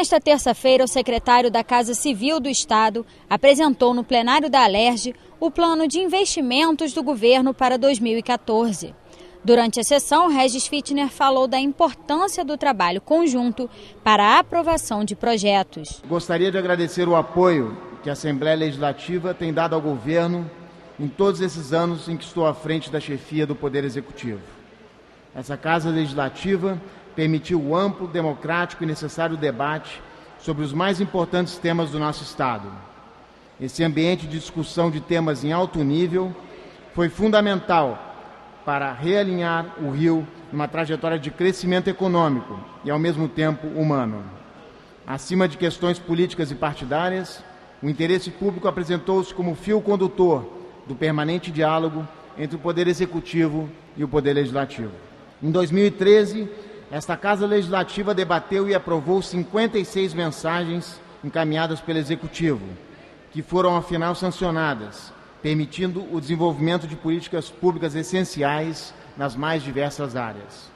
Nesta terça-feira, o secretário da Casa Civil do Estado apresentou no plenário da Alerj o plano de investimentos do governo para 2014. Durante a sessão, Regis Fittner falou da importância do trabalho conjunto para a aprovação de projetos. Gostaria de agradecer o apoio que a Assembleia Legislativa tem dado ao governo em todos esses anos em que estou à frente da chefia do Poder Executivo. Essa Casa Legislativa permitiu o amplo, democrático e necessário debate sobre os mais importantes temas do nosso Estado. Esse ambiente de discussão de temas em alto nível foi fundamental para realinhar o Rio numa trajetória de crescimento econômico e, ao mesmo tempo, humano. Acima de questões políticas e partidárias, o interesse público apresentou-se como fio condutor do permanente diálogo entre o Poder Executivo e o Poder Legislativo. Em 2013, esta Casa Legislativa debateu e aprovou 56 mensagens encaminhadas pelo Executivo, que foram, afinal, sancionadas, permitindo o desenvolvimento de políticas públicas essenciais nas mais diversas áreas.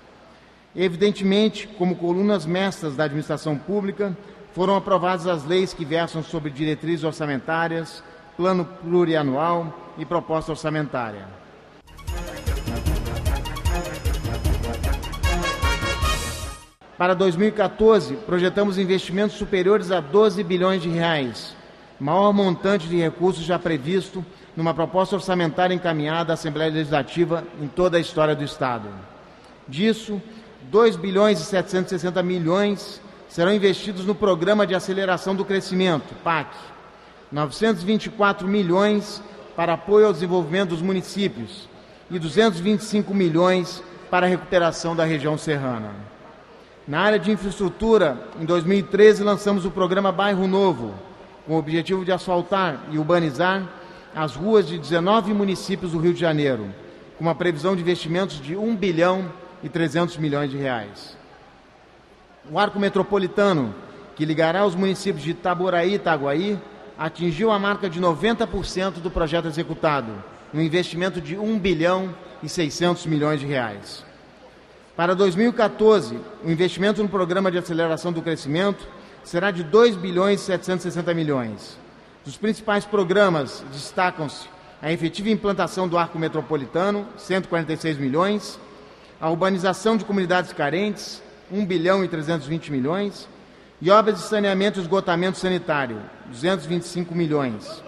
Evidentemente, como colunas mestras da administração pública, foram aprovadas as leis que versam sobre diretrizes orçamentárias, plano plurianual e proposta orçamentária. Para 2014, projetamos investimentos superiores a 12 bilhões de reais, maior montante de recursos já previsto numa proposta orçamentária encaminhada à Assembleia Legislativa em toda a história do Estado. Disso, 2 bilhões e 760 milhões serão investidos no Programa de Aceleração do Crescimento, PAC, 924 milhões para apoio ao desenvolvimento dos municípios e 225 milhões para a recuperação da região serrana. Na área de infraestrutura, em 2013, lançamos o programa Bairro Novo, com o objetivo de asfaltar e urbanizar as ruas de 19 municípios do Rio de Janeiro, com uma previsão de investimentos de 1 bilhão e 300 milhões de reais. O arco metropolitano, que ligará os municípios de Itaboraí e Itaguaí, atingiu a marca de 90% do projeto executado, um investimento de 1 bilhão e 600 milhões de reais. Para 2014, o investimento no Programa de Aceleração do Crescimento será de 2 bilhões e 760 milhões. Dos principais programas destacam-se a efetiva implantação do arco metropolitano, 146 milhões, a urbanização de comunidades carentes, 1 bilhão e 320 milhões, e obras de saneamento e esgotamento sanitário, 225 milhões.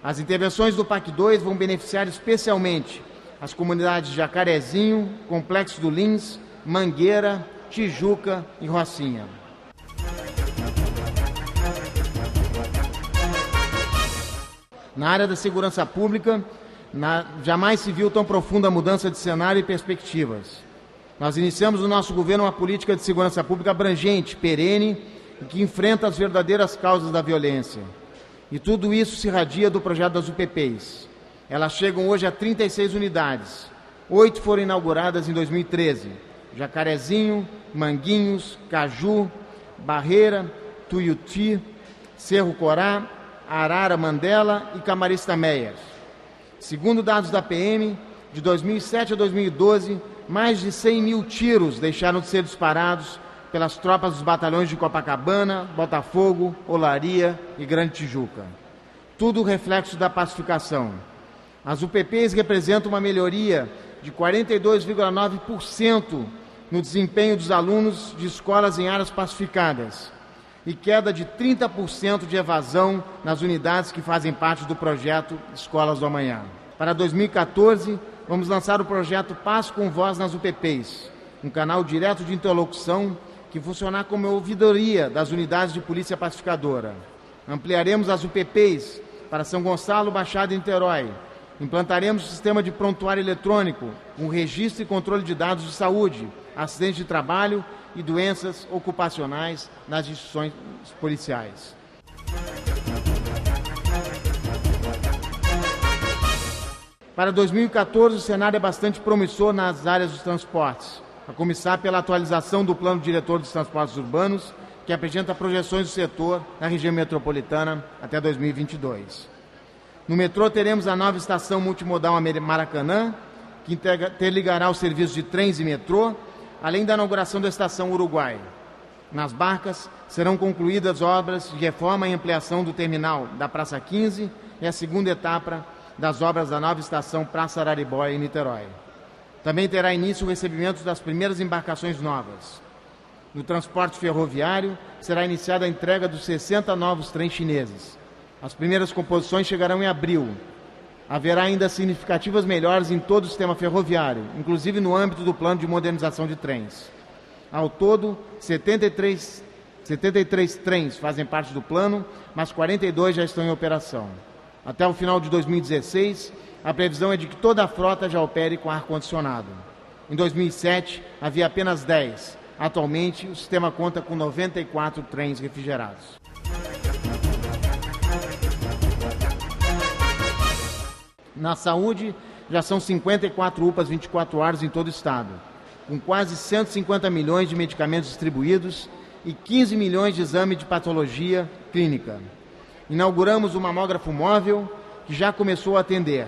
As intervenções do PAC 2 vão beneficiar especialmente as comunidades de Jacarezinho, Complexo do Lins, Mangueira, Tijuca e Rocinha. Na área da segurança pública, jamais se viu tão profunda mudança de cenário e perspectivas. Nós iniciamos no nosso governo uma política de segurança pública abrangente, perene, e que enfrenta as verdadeiras causas da violência. E tudo isso se irradia do projeto das UPPs. Elas chegam hoje a 36 unidades. 8 foram inauguradas em 2013. Jacarezinho, Manguinhos, Caju, Barreira, Tuiuti, Cerro Corá, Arara Mandela e Camarista Meias. Segundo dados da PM, de 2007 a 2012, mais de 100 mil tiros deixaram de ser disparados pelas tropas dos batalhões de Copacabana, Botafogo, Olaria e Grande Tijuca. Tudo reflexo da pacificação. As UPPs representam uma melhoria de 42,9% no desempenho dos alunos de escolas em áreas pacificadas e queda de 30% de evasão nas unidades que fazem parte do projeto Escolas do Amanhã. Para 2014, vamos lançar o projeto Paz com Voz nas UPPs, um canal direto de interlocução que funcionará como ouvidoria das unidades de polícia pacificadora. Ampliaremos as UPPs para São Gonçalo, Baixada e Niterói. Implantaremos o sistema de prontuário eletrônico, com registro e controle de dados de saúde, acidentes de trabalho e doenças ocupacionais nas instituições policiais. Para 2014, o cenário é bastante promissor nas áreas dos transportes, a começar pela atualização do Plano Diretor dos Transportes Urbanos, que apresenta projeções do setor na região metropolitana até 2022. No metrô teremos a nova estação multimodal Maracanã, que interligará os serviços de trens e metrô, além da inauguração da estação Uruguai. Nas barcas, serão concluídas obras de reforma e ampliação do terminal da Praça 15 e a segunda etapa das obras da nova estação Praça Araribóia, em Niterói. Também terá início o recebimento das primeiras embarcações novas. No transporte ferroviário, será iniciada a entrega dos 60 novos trens chineses. As primeiras composições chegarão em abril. Haverá ainda significativas melhoras em todo o sistema ferroviário, inclusive no âmbito do plano de modernização de trens. Ao todo, 73 trens fazem parte do plano, mas 42 já estão em operação. Até o final de 2016, a previsão é de que toda a frota já opere com ar-condicionado. Em 2007, havia apenas 10. Atualmente, o sistema conta com 94 trens refrigerados. Na saúde, já são 54 UPAs 24 horas em todo o estado, com quase 150 milhões de medicamentos distribuídos e 15 milhões de exames de patologia clínica. Inauguramos o mamógrafo móvel, que já começou a atender.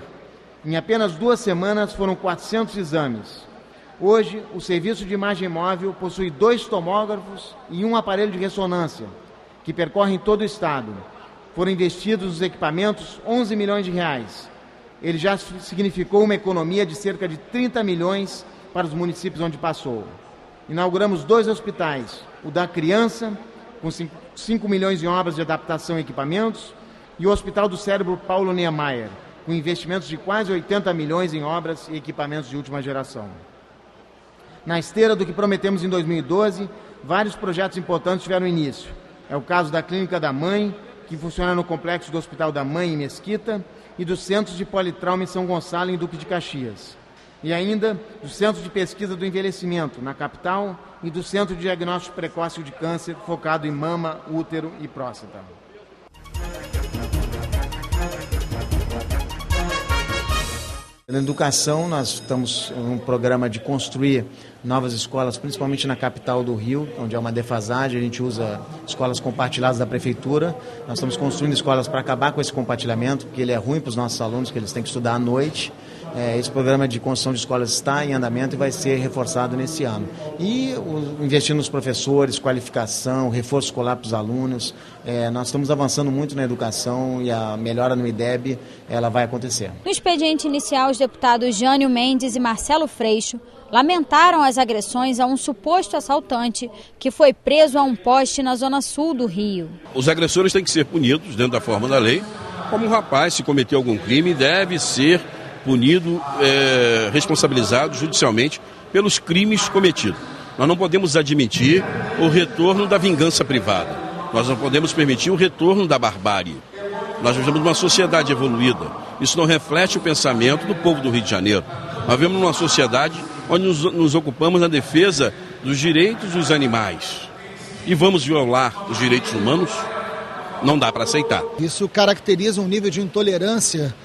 Em apenas 2 semanas foram 400 exames. Hoje, o serviço de imagem móvel possui 2 tomógrafos e um aparelho de ressonância, que percorrem todo o estado. Foram investidos nos equipamentos 11 milhões de reais. Ele já significou uma economia de cerca de 30 milhões para os municípios onde passou. Inauguramos 2 hospitais, o da criança, com 5 milhões em obras de adaptação e equipamentos, e o Hospital do Cérebro Paulo Niemeyer, com investimentos de quase 80 milhões em obras e equipamentos de última geração. Na esteira do que prometemos em 2012, vários projetos importantes tiveram início. É o caso da Clínica da Mãe, que funciona no complexo do Hospital da Mãe, em Mesquita, e dos Centros de Politrauma em São Gonçalo, em Duque de Caxias. E ainda do Centro de Pesquisa do Envelhecimento, na capital, e do Centro de Diagnóstico Precoce de Câncer, focado em mama, útero e próstata. Na educação, nós estamos em um programa de construir novas escolas, principalmente na capital do Rio, onde há uma defasagem. A gente usa escolas compartilhadas da prefeitura. Nós estamos construindo escolas para acabar com esse compartilhamento, porque ele é ruim para os nossos alunos, que eles têm que estudar à noite. Esse programa de construção de escolas está em andamento e vai ser reforçado nesse ano. E investindo nos professores, qualificação, reforço escolar para os alunos. Nós estamos avançando muito na educação e a melhora no IDEB ela vai acontecer. No expediente inicial, os deputados Jânio Mendes e Marcelo Freixo lamentaram as agressões a um suposto assaltante que foi preso a um poste na zona sul do Rio. Os agressores têm que ser punidos dentro da forma da lei. Como um rapaz, se cometeu algum crime, deve ser punido, responsabilizado judicialmente pelos crimes cometidos. Nós não podemos admitir o retorno da vingança privada. Nós não podemos permitir o retorno da barbárie. Nós vivemos numa sociedade evoluída. Isso não reflete o pensamento do povo do Rio de Janeiro. Nós vivemos numa sociedade onde nos ocupamos na defesa dos direitos dos animais. E vamos violar os direitos humanos? Não dá para aceitar. Isso caracteriza um nível de intolerância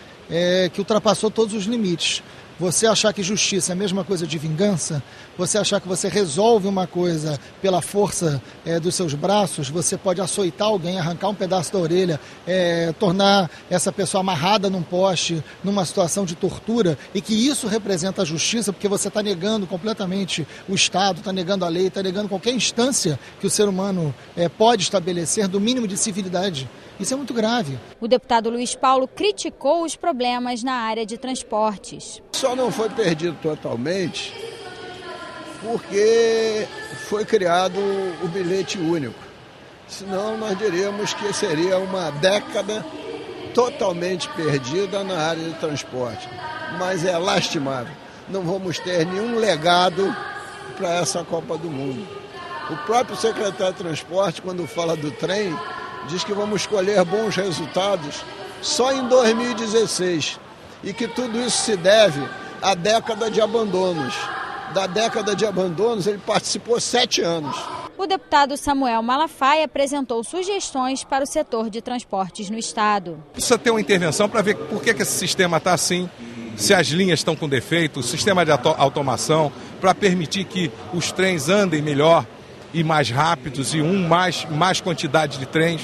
que ultrapassou todos os limites. Você achar que justiça é a mesma coisa de vingança, você achar que você resolve uma coisa pela força dos seus braços, você pode açoitar alguém, arrancar um pedaço da orelha, tornar essa pessoa amarrada num poste, numa situação de tortura, e que isso representa a justiça, porque você está negando completamente o Estado, está negando a lei, está negando qualquer instância que o ser humano pode estabelecer do mínimo de civilidade. Isso é muito grave. O deputado Luiz Paulo criticou os problemas na área de transportes. Só não foi perdido totalmente porque foi criado o bilhete único. Senão nós diríamos que seria uma década totalmente perdida na área de transporte. Mas é lastimável. Não vamos ter nenhum legado para essa Copa do Mundo. O próprio secretário de Transporte, quando fala do trem, diz que vamos colher bons resultados só em 2016 e que tudo isso se deve à década de abandonos. Da década de abandonos ele participou 7 anos. O deputado Samuel Malafaia apresentou sugestões para o setor de transportes no estado. Precisa ter uma intervenção para ver por que esse sistema está assim, se as linhas estão com defeito, o sistema de automação, para permitir que os trens andem melhor e mais rápidos e mais quantidade de trens.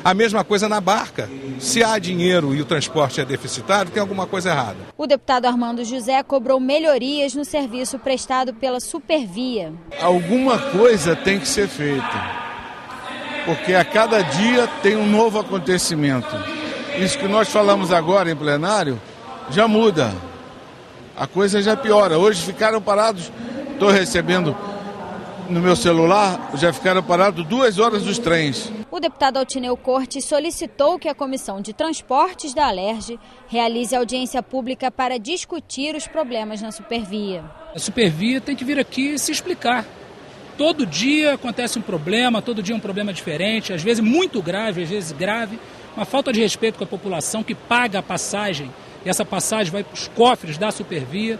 A mesma coisa na barca. Se há dinheiro e o transporte é deficitário, tem alguma coisa errada. O deputado Armando José cobrou melhorias no serviço prestado pela Supervia. Alguma coisa tem que ser feita. porque a cada dia tem um novo acontecimento. Isso que nós falamos agora em plenário já muda, a coisa já piora. Hoje ficaram parados, estou recebendo no meu celular, já ficaram parados 2 horas os trens. O deputado Altineu Cortes solicitou que a Comissão de Transportes da Alerj realize audiência pública para discutir os problemas na Supervia. A Supervia tem que vir aqui e se explicar. Todo dia acontece um problema, todo dia um problema diferente, às vezes muito grave, às vezes grave. Uma falta de respeito com a população que paga a passagem, e essa passagem vai para os cofres da Supervia.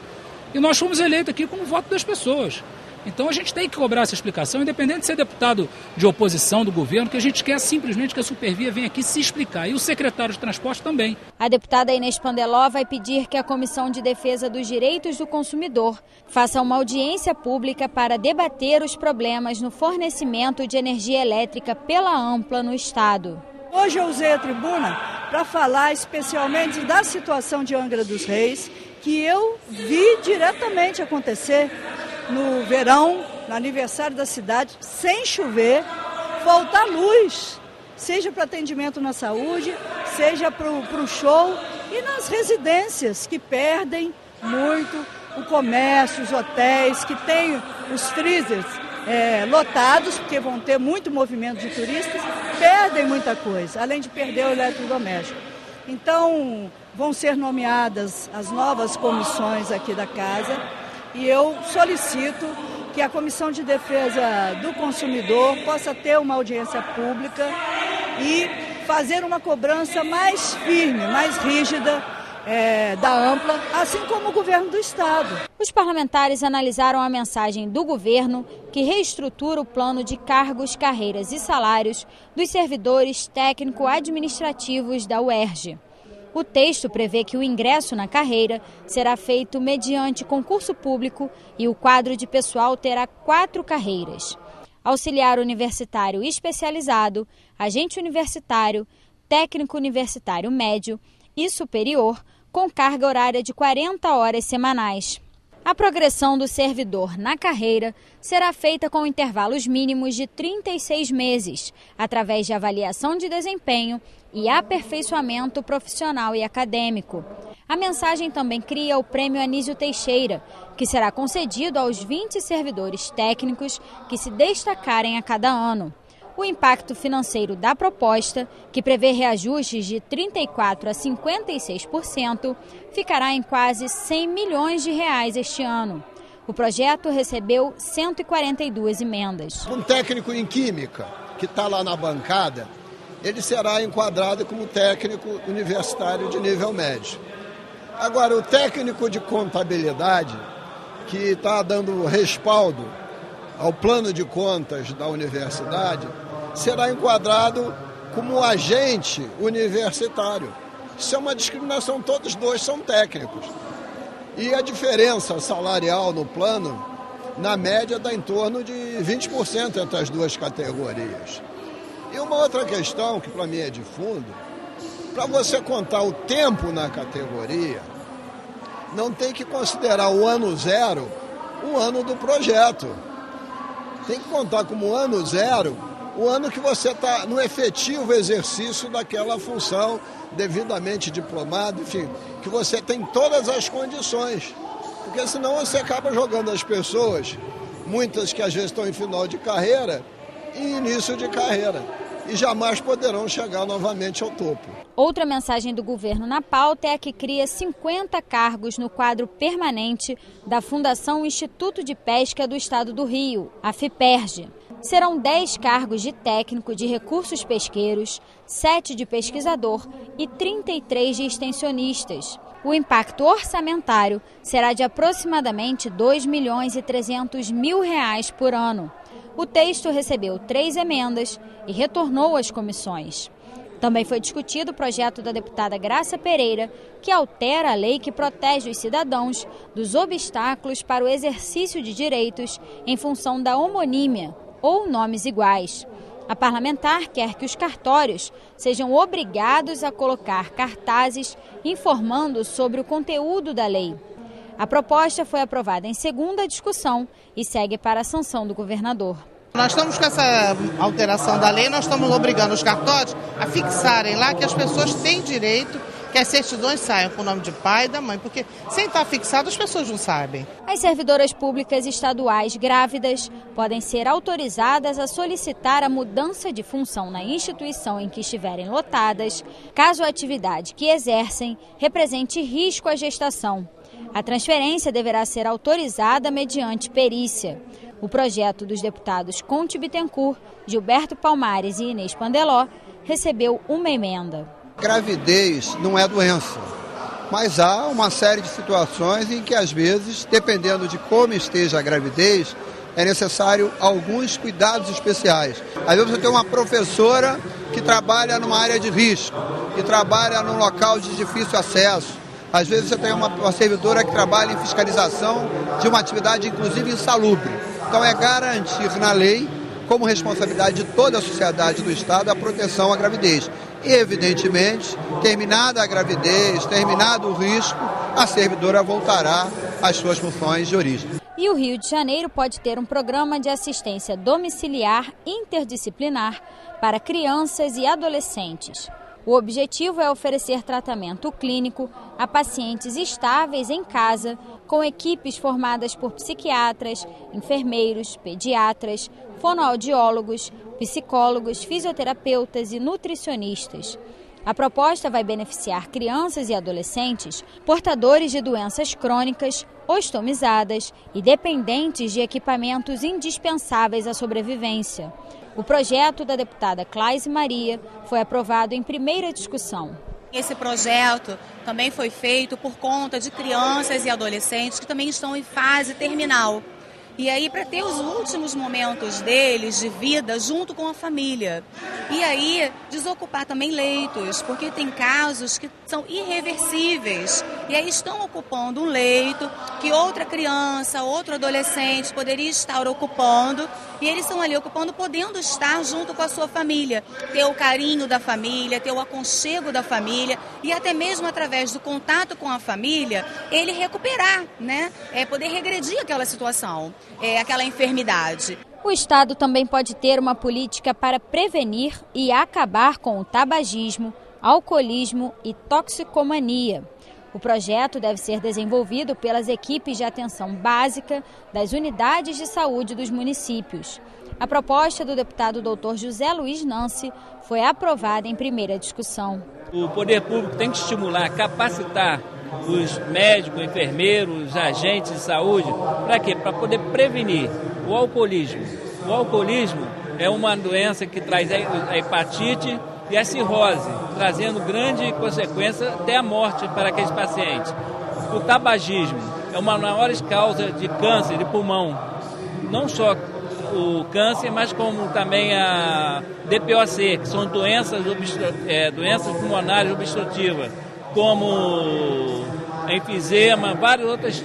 E nós fomos eleitos aqui com o voto das pessoas. Então a gente tem que cobrar essa explicação, independente de ser deputado de oposição do governo, que a gente quer simplesmente que a Supervia venha aqui se explicar. E o secretário de Transporte também. A deputada Inês Pandeló vai pedir que a Comissão de Defesa dos Direitos do Consumidor faça uma audiência pública para debater os problemas no fornecimento de energia elétrica pela Ampla no estado. Hoje eu usei a tribuna para falar especialmente da situação de Angra dos Reis, que eu vi diretamente acontecer no verão, no aniversário da cidade, sem chover, faltar luz, seja para atendimento na saúde, seja para o show e nas residências que perdem muito, o comércio, os hotéis, que têm os freezers lotados, porque vão ter muito movimento de turistas, perdem muita coisa, além de perder o eletrodoméstico. Então, vão ser nomeadas as novas comissões aqui da casa e eu solicito que a Comissão de Defesa do Consumidor possa ter uma audiência pública e fazer uma cobrança mais firme, mais rígida da Ampla, assim como o governo do estado. Os parlamentares analisaram a mensagem do governo que reestrutura o plano de cargos, carreiras e salários dos servidores técnico-administrativos da UERJ. O texto prevê que o ingresso na carreira será feito mediante concurso público e o quadro de pessoal terá 4 carreiras: auxiliar universitário especializado, agente universitário, técnico universitário médio e superior, com carga horária de 40 horas semanais. A progressão do servidor na carreira será feita com intervalos mínimos de 36 meses, através de avaliação de desempenho e aperfeiçoamento profissional e acadêmico. A mensagem também cria o Prêmio Anísio Teixeira, que será concedido aos 20 servidores técnicos que se destacarem a cada ano. O impacto financeiro da proposta, que prevê reajustes de 34% a 56%, ficará em quase 100 milhões de reais este ano. O projeto recebeu 142 emendas. Um técnico em química que está lá na bancada, ele será enquadrado como técnico universitário de nível médio. Agora, o técnico de contabilidade, que está dando respaldo ao plano de contas da universidade, será enquadrado como agente universitário. Isso é uma discriminação, todos dois são técnicos. E a diferença salarial no plano, na média, dá em torno de 20% entre as duas categorias. E uma outra questão, que para mim é de fundo, para você contar o tempo na categoria, não tem que considerar o ano zero o ano do projeto. Tem que contar como ano zero o ano que você está no efetivo exercício daquela função, devidamente diplomado, enfim, que você tem todas as condições. Porque senão você acaba jogando as pessoas, muitas que às vezes estão em final de carreira, e início de carreira, e jamais poderão chegar novamente ao topo. Outra mensagem do governo na pauta é a que cria 50 cargos no quadro permanente da Fundação Instituto de Pesca do Estado do Rio, a FIPERJ. Serão 10 cargos de técnico de recursos pesqueiros, 7 de pesquisador e 33 de extensionistas. O impacto orçamentário será de aproximadamente R$ 2.300.000 por ano. O texto recebeu 3 emendas e retornou às comissões. Também foi discutido o projeto da deputada Graça Pereira, que altera a lei que protege os cidadãos dos obstáculos para o exercício de direitos em função da homonímia ou nomes iguais. A parlamentar quer que os cartórios sejam obrigados a colocar cartazes informando sobre o conteúdo da lei. A proposta foi aprovada em segunda discussão e segue para a sanção do governador. Nós estamos com essa alteração da lei, nós estamos obrigando os cartórios a fixarem lá que as pessoas têm direito que as certidões saiam com o nome de pai e da mãe, porque sem estar fixado as pessoas não sabem. As servidoras públicas estaduais grávidas podem ser autorizadas a solicitar a mudança de função na instituição em que estiverem lotadas, caso a atividade que exercem represente risco à gestação. A transferência deverá ser autorizada mediante perícia. O projeto dos deputados Conte Bittencourt, Gilberto Palmares e Inês Pandeló recebeu uma emenda. Gravidez não é doença, mas há uma série de situações em que, às vezes, dependendo de como esteja a gravidez, é necessário alguns cuidados especiais. Às vezes você tem uma professora que trabalha numa área de risco, que trabalha num local de difícil acesso. Às vezes você tem uma servidora que trabalha em fiscalização de uma atividade, inclusive, insalubre. Então é garantir na lei, como responsabilidade de toda a sociedade do Estado, a proteção à gravidez. E, evidentemente, terminada a gravidez, terminado o risco, a servidora voltará às suas funções de origem. E o Rio de Janeiro pode ter um programa de assistência domiciliar interdisciplinar para crianças e adolescentes. O objetivo é oferecer tratamento clínico a pacientes estáveis em casa, com equipes formadas por psiquiatras, enfermeiros, pediatras, fonoaudiólogos, psicólogos, fisioterapeutas e nutricionistas. A proposta vai beneficiar crianças e adolescentes portadores de doenças crônicas, ostomizadas e dependentes de equipamentos indispensáveis à sobrevivência. O projeto da deputada Claise Maria foi aprovado em primeira discussão. Esse projeto também foi feito por conta de crianças e adolescentes que também estão em fase terminal. E aí, para ter os últimos momentos deles de vida junto com a família. E aí, desocupar também leitos, porque tem casos que são irreversíveis. E aí estão ocupando um leito que outra criança, outro adolescente poderia estar ocupando. E eles estão ali ocupando, podendo estar junto com a sua família. Ter o carinho da família, ter o aconchego da família. E até mesmo através do contato com a família, ele recuperar, né? Poder regredir aquela situação. Aquela enfermidade. O Estado também pode ter uma política para prevenir e acabar com o tabagismo, alcoolismo e toxicomania. O projeto deve ser desenvolvido pelas equipes de atenção básica das unidades de saúde dos municípios. A proposta do deputado Dr. José Luiz Nancy foi aprovada em primeira discussão. O poder público tem que estimular, capacitar os médicos, enfermeiros, agentes de saúde, para quê? Para poder prevenir o alcoolismo. O alcoolismo é uma doença que traz a hepatite e a cirrose, trazendo grande consequência até a morte para aqueles pacientes. O tabagismo é uma das maiores causas de câncer de pulmão, não só o câncer, mas como também a DPOC, que são doenças pulmonares obstrutivas, como enfisema, várias outras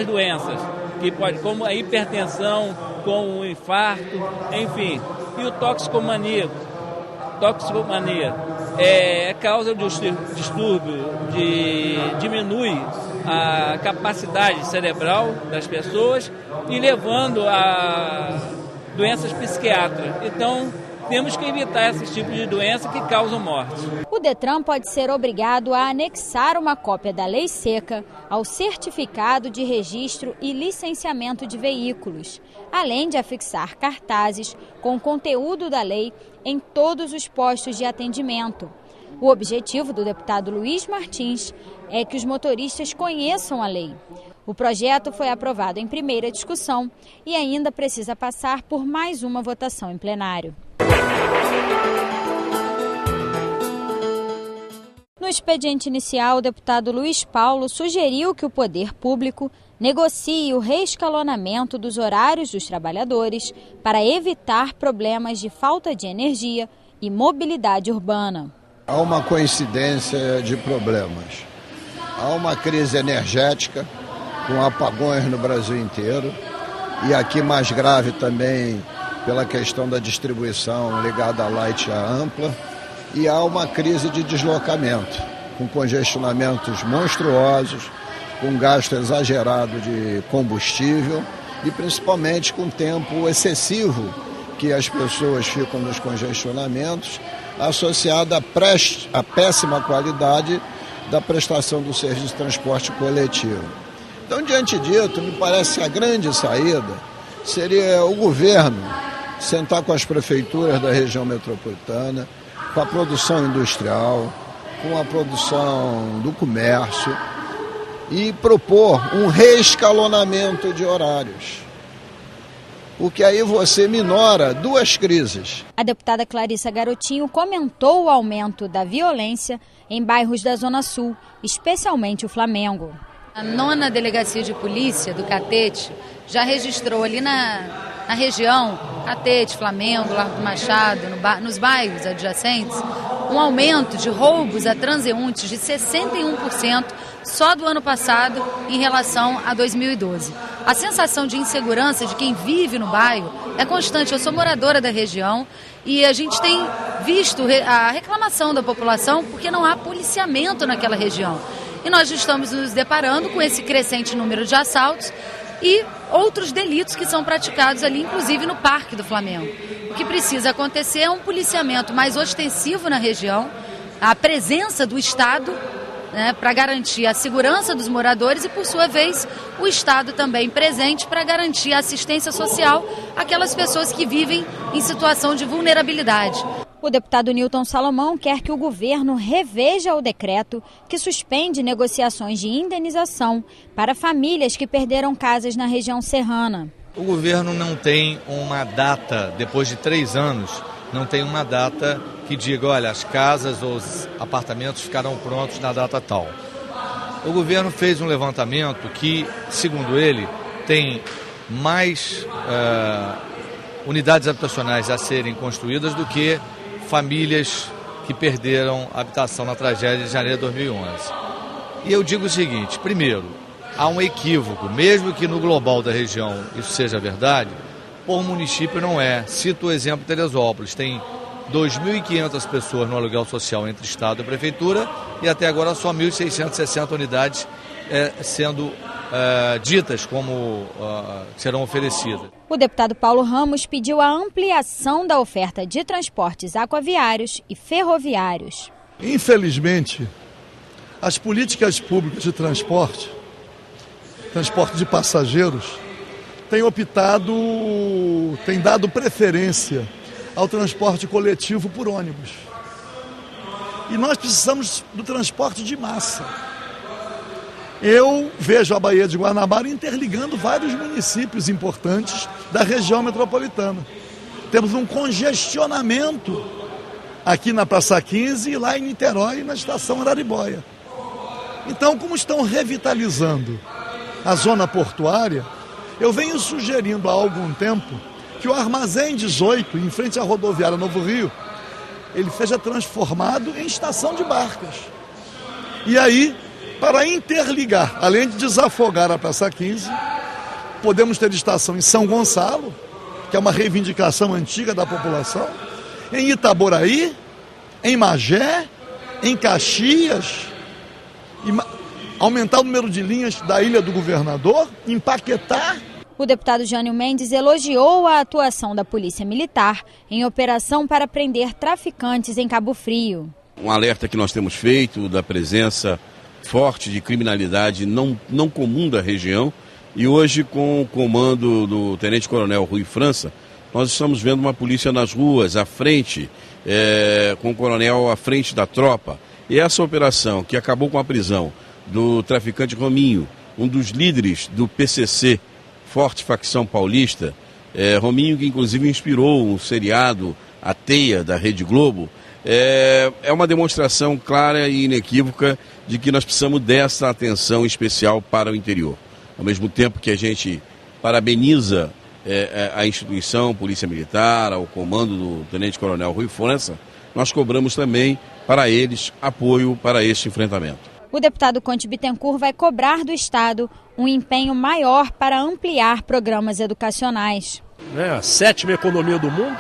doenças, que pode, como a hipertensão, como o infarto, enfim. E o toxicomania é causa de distúrbio, diminui a capacidade cerebral das pessoas e levando a doenças psiquiátricas. Então, temos que evitar esses tipos de doença que causam morte. O Detran pode ser obrigado a anexar uma cópia da lei seca ao certificado de registro e licenciamento de veículos, além de afixar cartazes com o conteúdo da lei em todos os postos de atendimento. O objetivo do deputado Luiz Martins é que os motoristas conheçam a lei. O projeto foi aprovado em primeira discussão e ainda precisa passar por mais uma votação em plenário. No expediente inicial, o deputado Luiz Paulo sugeriu que o poder público negocie o reescalonamento dos horários dos trabalhadores para evitar problemas de falta de energia e mobilidade urbana. Há uma coincidência de problemas. Há uma crise energética com apagões no Brasil inteiro e aqui mais grave também pela questão da distribuição ligada à Light e à Ampla, e há uma crise de deslocamento, com congestionamentos monstruosos, com gasto exagerado de combustível e principalmente com o tempo excessivo que as pessoas ficam nos congestionamentos, associado à péssima qualidade da prestação do serviço de transporte coletivo. Então, diante disso, me parece que a grande saída seria o governo sentar com as prefeituras da região metropolitana, com a produção industrial, com a produção do comércio e propor um reescalonamento de horários. Porque aí você minora duas crises. A deputada Clarissa Garotinho comentou o aumento da violência em bairros da Zona Sul, especialmente o Flamengo. A 9ª Delegacia de Polícia do Catete já registrou ali na região, Catete, Flamengo, Largo do Machado, nos bairros adjacentes, um aumento de roubos a transeuntes de 61% só do ano passado em relação a 2012. A sensação de insegurança de quem vive no bairro é constante. Eu sou moradora da região e a gente tem visto a reclamação da população porque não há policiamento naquela região. E nós estamos nos deparando com esse crescente número de assaltos e outros delitos que são praticados ali, inclusive no Parque do Flamengo. O que precisa acontecer é um policiamento mais ostensivo na região, a presença do Estado, para garantir a segurança dos moradores e, por sua vez, o Estado também presente para garantir a assistência social àquelas pessoas que vivem em situação de vulnerabilidade. O deputado Nilton Salomão quer que o governo reveja o decreto que suspende negociações de indenização para famílias que perderam casas na região serrana. O governo não tem uma data, depois de 3 anos, não tem uma data que diga, olha, as casas ou os apartamentos ficarão prontos na data tal. O governo fez um levantamento que, segundo ele, tem mais unidades habitacionais a serem construídas do que famílias que perderam a habitação na tragédia de janeiro de 2011. E eu digo o seguinte, primeiro, há um equívoco, mesmo que no global da região isso seja verdade, por município não é. Cito o exemplo de Teresópolis, tem 2.500 pessoas no aluguel social entre Estado e Prefeitura e até agora só 1.660 unidades sendo ditas como serão oferecidas. O deputado Paulo Ramos pediu a ampliação da oferta de transportes aquaviários e ferroviários. Infelizmente, as políticas públicas de transporte de passageiros, têm dado preferência ao transporte coletivo por ônibus. E nós precisamos do transporte de massa. Eu vejo a Baía de Guanabara interligando vários municípios importantes da região metropolitana. Temos um congestionamento aqui na Praça 15 e lá em Niterói, na Estação Araribóia. Então, como estão revitalizando a zona portuária, eu venho sugerindo há algum tempo que o Armazém 18, em frente à rodoviária Novo Rio, ele seja transformado em estação de barcas. E aí, para interligar, além de desafogar a Praça 15, podemos ter estação em São Gonçalo, que é uma reivindicação antiga da população, em Itaboraí, em Magé, em Caxias, aumentar o número de linhas da Ilha do Governador, em Paquetá. O deputado Jânio Mendes elogiou a atuação da Polícia Militar em operação para prender traficantes em Cabo Frio. Um alerta que nós temos feito da presença forte de criminalidade não comum da região e hoje com o comando do Tenente Coronel Rui França, nós estamos vendo uma polícia nas ruas, à frente, com o coronel à frente da tropa. E essa operação que acabou com a prisão do traficante Rominho, um dos líderes do PCC, Forte Facção Paulista, Rominho que inclusive inspirou um seriado, A Teia, da Rede Globo, é uma demonstração clara e inequívoca de que nós precisamos dessa atenção especial para o interior. Ao mesmo tempo que a gente parabeniza a instituição Polícia Militar, ao comando do Tenente Coronel Rui França, nós cobramos também para eles apoio para este enfrentamento. O deputado Conte Bittencourt vai cobrar do Estado um empenho maior para ampliar programas educacionais. A 7ª economia do mundo,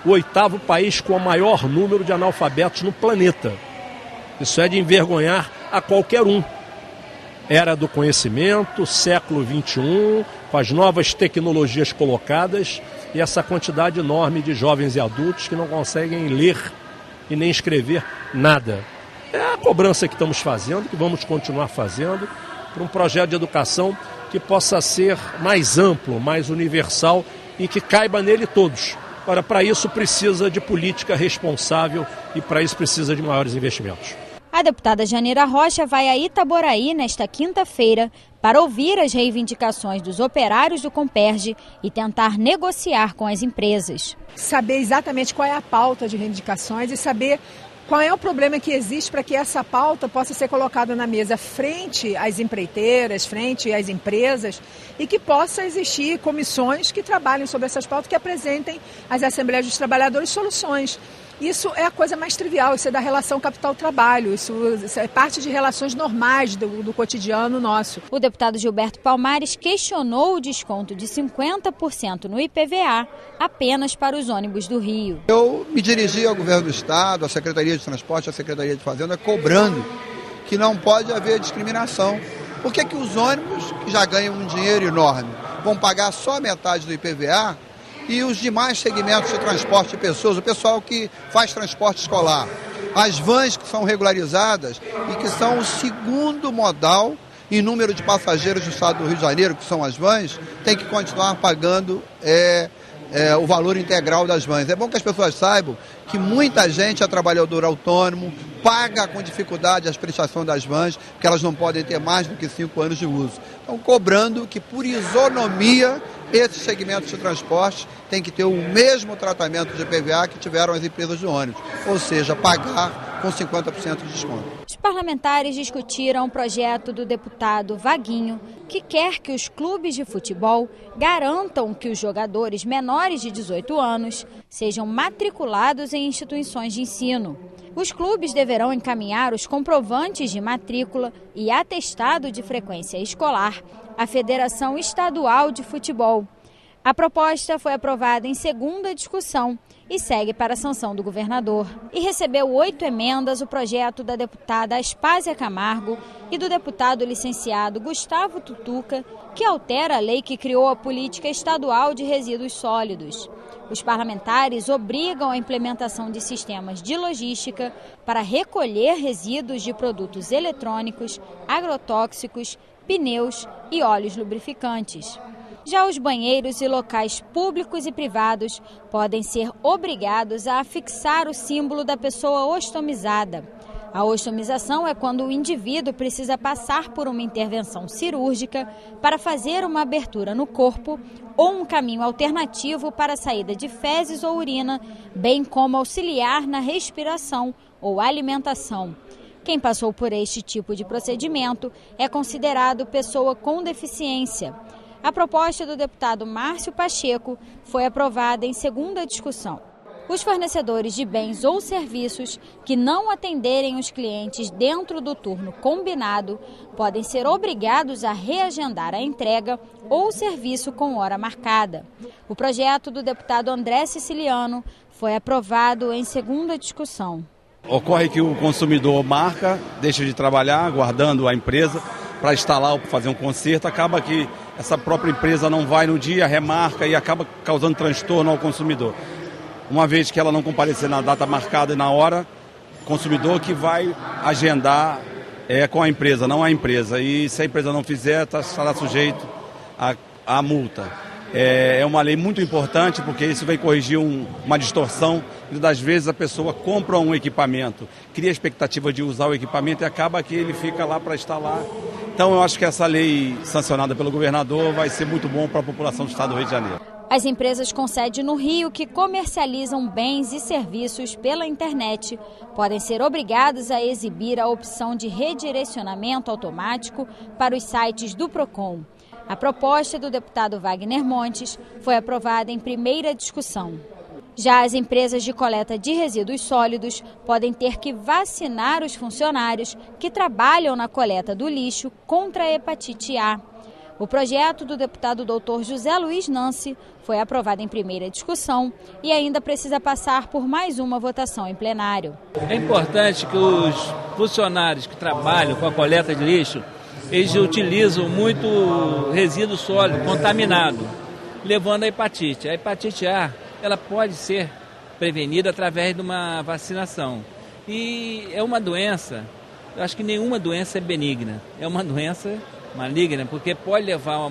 o 8º país com o maior número de analfabetos no planeta. Isso é de envergonhar a qualquer um. era do conhecimento, século XXI, com as novas tecnologias colocadas e essa quantidade enorme de jovens e adultos que não conseguem ler e nem escrever nada. É a cobrança que estamos fazendo, que vamos continuar fazendo, para um projeto de educação que possa ser mais amplo, mais universal e que caiba nele todos. Ora, para isso precisa de política responsável e para isso precisa de maiores investimentos. A deputada Janira Rocha vai a Itaboraí nesta quinta-feira para ouvir as reivindicações dos operários do Comperj e tentar negociar com as empresas. Saber exatamente qual é a pauta de reivindicações e saber qual é o problema que existe para que essa pauta possa ser colocada na mesa frente às empreiteiras, frente às empresas e que possa existir comissões que trabalhem sobre essas pautas, que apresentem às Assembleias dos Trabalhadores soluções. Isso é a coisa mais trivial, isso é da relação capital-trabalho, isso é parte de relações normais do cotidiano nosso. O deputado Gilberto Palmares questionou o desconto de 50% no IPVA apenas para os ônibus do Rio. Eu me dirigi ao governo do Estado, à Secretaria de Transporte, à Secretaria de Fazenda, cobrando que não pode haver discriminação. Por que os ônibus, que já ganham um dinheiro enorme, vão pagar só metade do IPVA? E os demais segmentos de transporte de pessoas, o pessoal que faz transporte escolar, as vans que são regularizadas e que são o segundo modal em número de passageiros do estado do Rio de Janeiro, que são as vans, tem que continuar pagando o valor integral das vans. É bom que as pessoas saibam que muita gente é trabalhador autônomo, paga com dificuldade as prestações das vans, porque elas não podem ter mais do que 5 anos de uso. Então, cobrando que, por isonomia, esses segmentos de transporte têm que ter o mesmo tratamento de IPVA que tiveram as empresas de ônibus, ou seja, pagar com 50% de desconto. Os parlamentares discutiram o projeto do deputado Vaguinho, que quer que os clubes de futebol garantam que os jogadores menores de 18 anos sejam matriculados em instituições de ensino. Os clubes deverão encaminhar os comprovantes de matrícula e atestado de frequência escolar à Federação Estadual de Futebol. A proposta foi aprovada em segunda discussão e segue para a sanção do governador. E recebeu 8 emendas o projeto da deputada Aspásia Camargo e do deputado licenciado Gustavo Tutuca, que altera a lei que criou a Política Estadual de Resíduos Sólidos. Os parlamentares obrigam a implementação de sistemas de logística para recolher resíduos de produtos eletrônicos, agrotóxicos, pneus e óleos lubrificantes. Já os banheiros e locais públicos e privados podem ser obrigados a afixar o símbolo da pessoa ostomizada. A ostomização é quando o indivíduo precisa passar por uma intervenção cirúrgica para fazer uma abertura no corpo ou um caminho alternativo para a saída de fezes ou urina, bem como auxiliar na respiração ou alimentação. Quem passou por este tipo de procedimento é considerado pessoa com deficiência. A proposta do deputado Márcio Pacheco foi aprovada em segunda discussão. Os fornecedores de bens ou serviços que não atenderem os clientes dentro do turno combinado podem ser obrigados a reagendar a entrega ou o serviço com hora marcada. O projeto do deputado André Siciliano foi aprovado em segunda discussão. Ocorre que o consumidor marca, deixa de trabalhar, aguardando a empresa para instalar ou fazer um conserto, acaba que essa própria empresa não vai no dia, remarca e acaba causando transtorno ao consumidor. Uma vez que ela não comparecer na data marcada e na hora, o consumidor que vai agendar com a empresa, não a empresa. E se a empresa não fizer, estará sujeito à multa. É uma lei muito importante porque isso vai corrigir uma distorção. Das vezes a pessoa compra um equipamento, cria a expectativa de usar o equipamento e acaba que ele fica lá para instalar. Então eu acho que essa lei sancionada pelo governador vai ser muito bom para a população do estado do Rio de Janeiro. As empresas com sede no Rio que comercializam bens e serviços pela internet podem ser obrigadas a exibir a opção de redirecionamento automático para os sites do PROCON. A proposta do deputado Wagner Montes foi aprovada em primeira discussão. Já as empresas de coleta de resíduos sólidos podem ter que vacinar os funcionários que trabalham na coleta do lixo contra a hepatite A. O projeto do deputado Dr. José Luiz Nancy foi aprovado em primeira discussão e ainda precisa passar por mais uma votação em plenário. É importante que os funcionários que trabalham com a coleta de lixo eles utilizam muito resíduo sólido, contaminado, levando a hepatite. A hepatite A, ela pode ser prevenida através de uma vacinação. E é uma doença, eu acho que nenhuma doença é benigna, é uma doença maligna, porque pode levar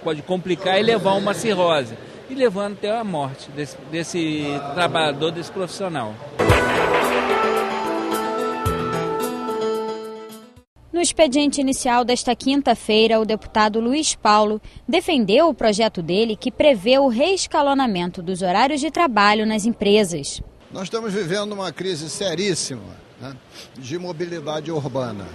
pode complicar e levar a uma cirrose, e levando até a morte desse trabalhador, desse profissional. No expediente inicial desta quinta-feira, o deputado Luiz Paulo defendeu o projeto dele que prevê o reescalonamento dos horários de trabalho nas empresas. Nós estamos vivendo uma crise seríssima, né, de mobilidade urbana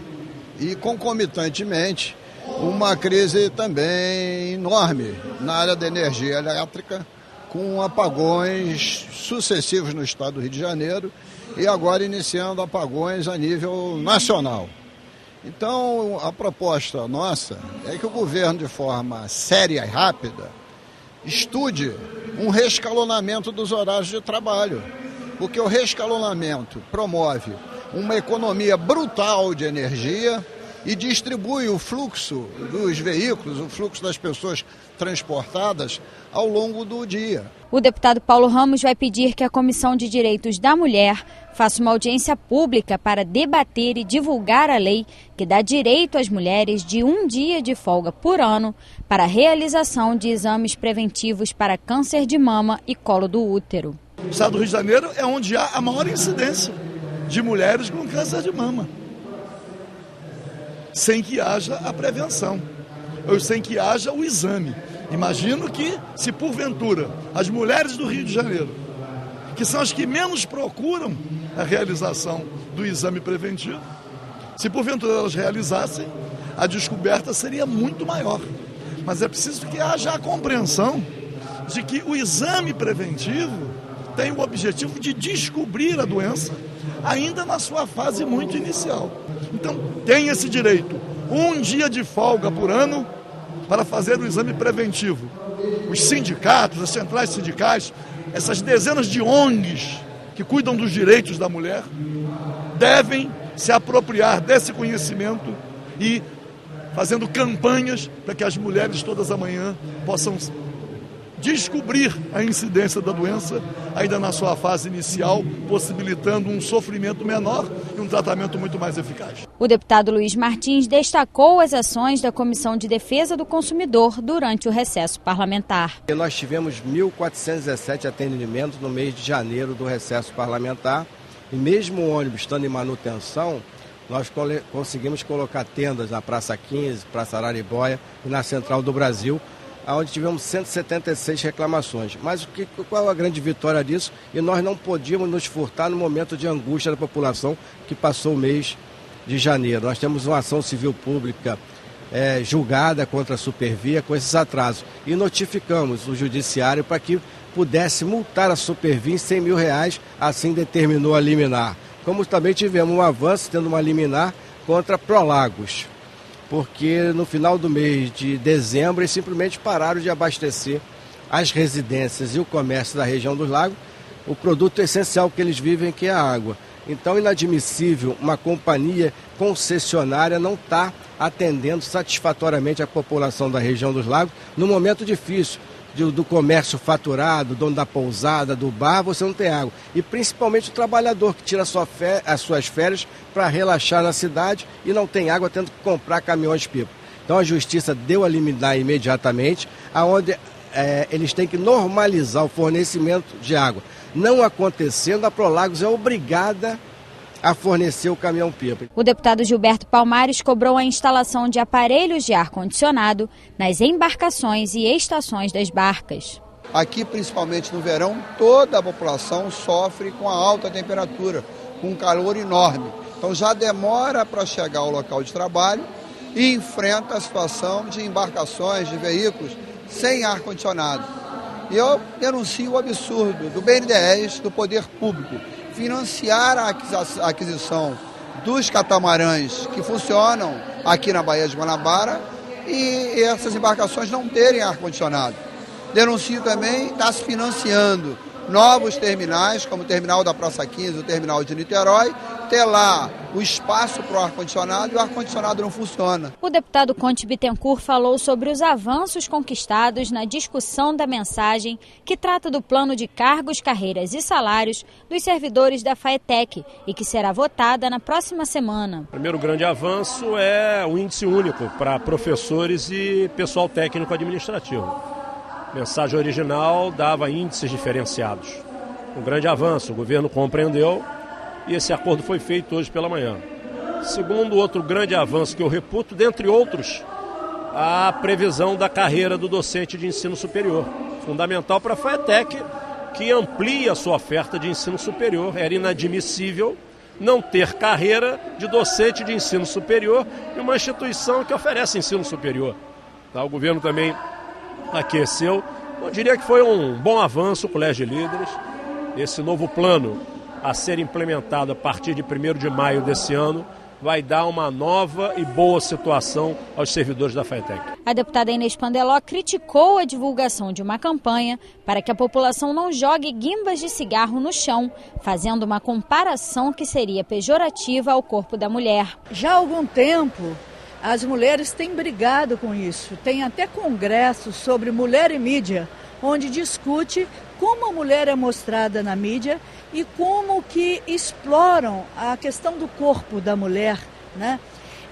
e, concomitantemente, uma crise também enorme na área da energia elétrica, com apagões sucessivos no estado do Rio de Janeiro e agora iniciando apagões a nível nacional. Então, a proposta nossa é que o governo, de forma séria e rápida, estude um reescalonamento dos horários de trabalho, porque o reescalonamento promove uma economia brutal de energia e distribui o fluxo dos veículos, o fluxo das pessoas transportadas ao longo do dia. O deputado Paulo Ramos vai pedir que a Comissão de Direitos da Mulher faça uma audiência pública para debater e divulgar a lei que dá direito às mulheres de 1 dia de folga por ano para a realização de exames preventivos para câncer de mama e colo do útero. O estado do Rio de Janeiro é onde há a maior incidência de mulheres com câncer de mama, sem que haja a prevenção, ou sem que haja o exame. Imagino que, se porventura as mulheres do Rio de Janeiro, que são as que menos procuram a realização do exame preventivo, se porventura elas realizassem, a descoberta seria muito maior. Mas é preciso que haja a compreensão de que o exame preventivo tem o objetivo de descobrir a doença ainda na sua fase muito inicial. Então, tem esse direito, 1 dia de folga por ano para fazer o exame preventivo. Os sindicatos, as centrais sindicais, essas dezenas de ONGs que cuidam dos direitos da mulher, devem se apropriar desse conhecimento e fazendo campanhas para que as mulheres todas amanhã possam descobrir a incidência da doença ainda na sua fase inicial, possibilitando um sofrimento menor e um tratamento muito mais eficaz. O deputado Luiz Martins destacou as ações da Comissão de Defesa do Consumidor durante o recesso parlamentar. Nós tivemos 1.417 atendimentos no mês de janeiro do recesso parlamentar e mesmo o ônibus estando em manutenção, nós conseguimos colocar tendas na Praça 15, Praça Araribóia e na Central do Brasil, onde tivemos 176 reclamações. Mas qual é a grande vitória disso? E nós não podíamos nos furtar no momento de angústia da população que passou o mês de janeiro. Nós temos uma ação civil pública julgada contra a Supervia com esses atrasos. E notificamos o judiciário para que pudesse multar a Supervia em R$100 mil, assim determinou a liminar. Como também tivemos um avanço tendo uma liminar contra Prolagos, porque no final do mês de dezembro eles simplesmente pararam de abastecer as residências e o comércio da região dos lagos, o produto essencial que eles vivem, que é a água. Então, inadmissível uma companhia concessionária não estar atendendo satisfatoriamente a população da região dos lagos no momento difícil do comércio faturado, dono da pousada, do bar, você não tem água. E principalmente o trabalhador que tira as suas férias para relaxar na cidade e não tem água, tendo que comprar caminhões-pipa. Então a Justiça deu a liminar imediatamente, aonde eles têm que normalizar o fornecimento de água. Não acontecendo, a Prolagos é obrigada a fornecer o caminhão-pipa. O deputado Gilberto Palmares cobrou a instalação de aparelhos de ar-condicionado nas embarcações e estações das barcas. Aqui, principalmente no verão, toda a população sofre com a alta temperatura, com um calor enorme. Então já demora para chegar ao local de trabalho e enfrenta a situação de embarcações, de veículos sem ar-condicionado. E eu denuncio o absurdo do BNDES, do poder público, financiar a aquisição dos catamarãs que funcionam aqui na Baía de Guanabara e essas embarcações não terem ar-condicionado. Denuncio também estar se financiando novos terminais, como o terminal da Praça 15, o terminal de Niterói, ter lá o espaço para o ar-condicionado e o ar-condicionado não funciona. O deputado Conte Bittencourt falou sobre os avanços conquistados na discussão da mensagem que trata do plano de cargos, carreiras e salários dos servidores da FAETEC e que será votada na próxima semana. O primeiro grande avanço é o índice único para professores e pessoal técnico administrativo. A mensagem original dava índices diferenciados. Um grande avanço, o governo compreendeu e esse acordo foi feito hoje pela manhã. Segundo, outro grande avanço que eu reputo, dentre outros, a previsão da carreira do docente de ensino superior. Fundamental para a FAETEC, que amplia a sua oferta de ensino superior. Era inadmissível não ter carreira de docente de ensino superior em uma instituição que oferece ensino superior. Tá? O governo também aqueceu. Eu diria que foi um bom avanço o Colégio de Líderes. Esse novo plano a ser implementado a partir de 1º de maio desse ano vai dar uma nova e boa situação aos servidores da FAETEC. A deputada Inês Pandeló criticou a divulgação de uma campanha para que a população não jogue guimbas de cigarro no chão, fazendo uma comparação que seria pejorativa ao corpo da mulher. Já há algum tempo, as mulheres têm brigado com isso. Tem até congressos sobre mulher e mídia, onde discute como a mulher é mostrada na mídia e como que exploram a questão do corpo da mulher, né?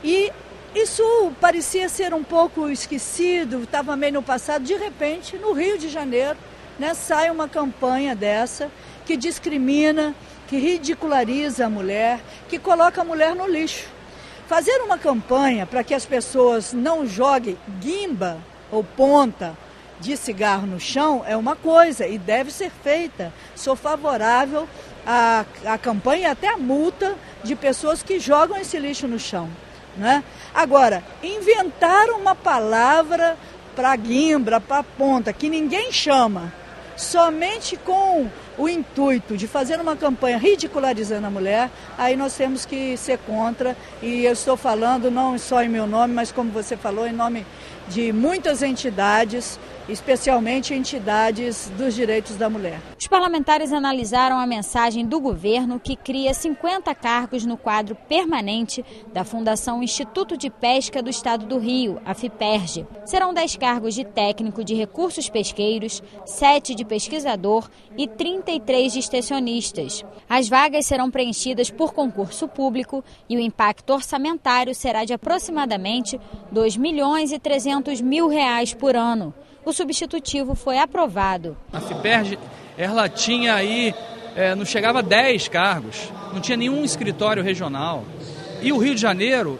E isso parecia ser um pouco esquecido, estava meio no passado. De repente, no Rio de Janeiro, né, sai uma campanha dessa que discrimina, que ridiculariza a mulher, que coloca a mulher no lixo. Fazer uma campanha para que as pessoas não joguem guimba ou ponta de cigarro no chão é uma coisa e deve ser feita. Sou favorável à campanha e até à multa de pessoas que jogam esse lixo no chão, né? Agora, inventar uma palavra para guimbra, para ponta, que ninguém chama, somente com o intuito de fazer uma campanha ridicularizando a mulher, aí nós temos que ser contra. E eu estou falando não só em meu nome, mas como você falou, em nome de muitas entidades, especialmente entidades dos direitos da mulher. Os parlamentares analisaram a mensagem do governo que cria 50 cargos no quadro permanente da Fundação Instituto de Pesca do Estado do Rio, a FIPERJ. Serão 10 cargos de técnico de recursos pesqueiros, 7 de pesquisador e 33 de extensionistas. As vagas serão preenchidas por concurso público e o impacto orçamentário será de aproximadamente R$ 2.300.000 por ano. O substitutivo foi aprovado. A FIPERJ, ela tinha aí, não chegava a 10 cargos, não tinha nenhum escritório regional. E o Rio de Janeiro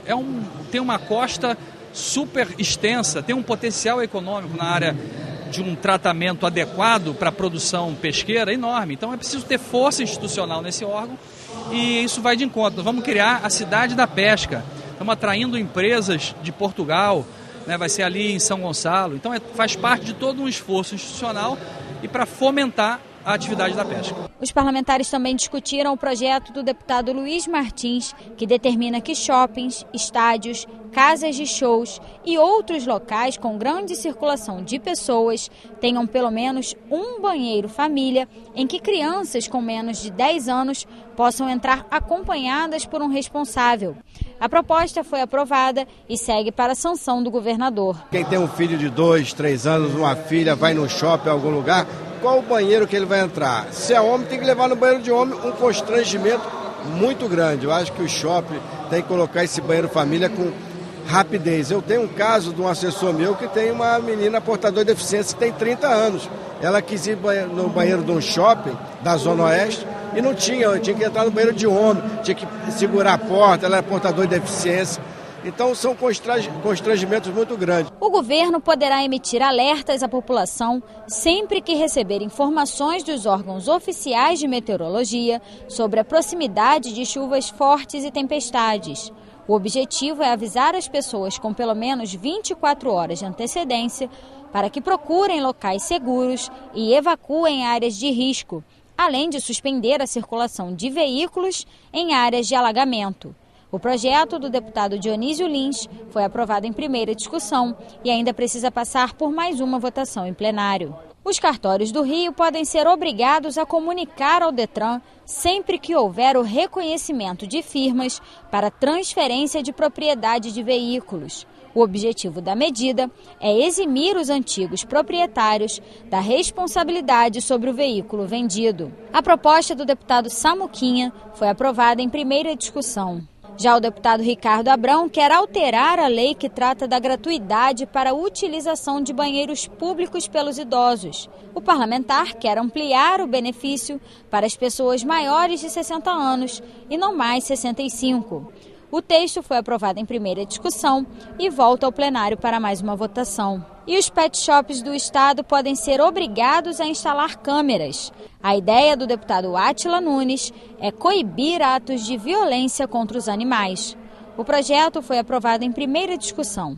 tem uma costa super extensa, tem um potencial econômico na área de um tratamento adequado para a produção pesqueira enorme. Então é preciso ter força institucional nesse órgão e isso vai de encontro. Nós vamos criar a cidade da pesca, estamos atraindo empresas de Portugal, né, vai ser ali em São Gonçalo. Então faz parte de todo um esforço institucional e para fomentar a atividade da pesca. Os parlamentares também discutiram o projeto do deputado Luiz Martins, que determina que shoppings, estádios, casas de shows e outros locais com grande circulação de pessoas tenham pelo menos um banheiro família em que crianças com menos de 10 anos possam entrar acompanhadas por um responsável. A proposta foi aprovada e segue para a sanção do governador. Quem tem um filho de 2, 3 anos, uma filha, vai no shopping, em algum lugar, qual o banheiro que ele vai entrar? Se é homem, tem que levar no banheiro de homem, um constrangimento muito grande. Eu acho que o shopping tem que colocar esse banheiro família com rapidez. Eu tenho um caso de um assessor meu que tem uma menina portadora de deficiência que tem 30 anos. Ela quis ir no banheiro de um shopping da Zona Oeste e não tinha que entrar no banheiro de homem, tinha que segurar a porta, ela é portadora de deficiência. Então são constrangimentos muito grandes. O governo poderá emitir alertas à população sempre que receber informações dos órgãos oficiais de meteorologia sobre a proximidade de chuvas fortes e tempestades. O objetivo é avisar as pessoas com pelo menos 24 horas de antecedência para que procurem locais seguros e evacuem áreas de risco, além de suspender a circulação de veículos em áreas de alagamento. O projeto do deputado Dionísio Lins foi aprovado em primeira discussão e ainda precisa passar por mais uma votação em plenário. Os cartórios do Rio podem ser obrigados a comunicar ao Detran sempre que houver o reconhecimento de firmas para transferência de propriedade de veículos. O objetivo da medida é eximir os antigos proprietários da responsabilidade sobre o veículo vendido. A proposta do deputado Samuquinha foi aprovada em primeira discussão. Já o deputado Ricardo Abrão quer alterar a lei que trata da gratuidade para a utilização de banheiros públicos pelos idosos. O parlamentar quer ampliar o benefício para as pessoas maiores de 60 anos e não mais 65. O texto foi aprovado em primeira discussão e volta ao plenário para mais uma votação. E os pet shops do estado podem ser obrigados a instalar câmeras. A ideia do deputado Átila Nunes é coibir atos de violência contra os animais. O projeto foi aprovado em primeira discussão.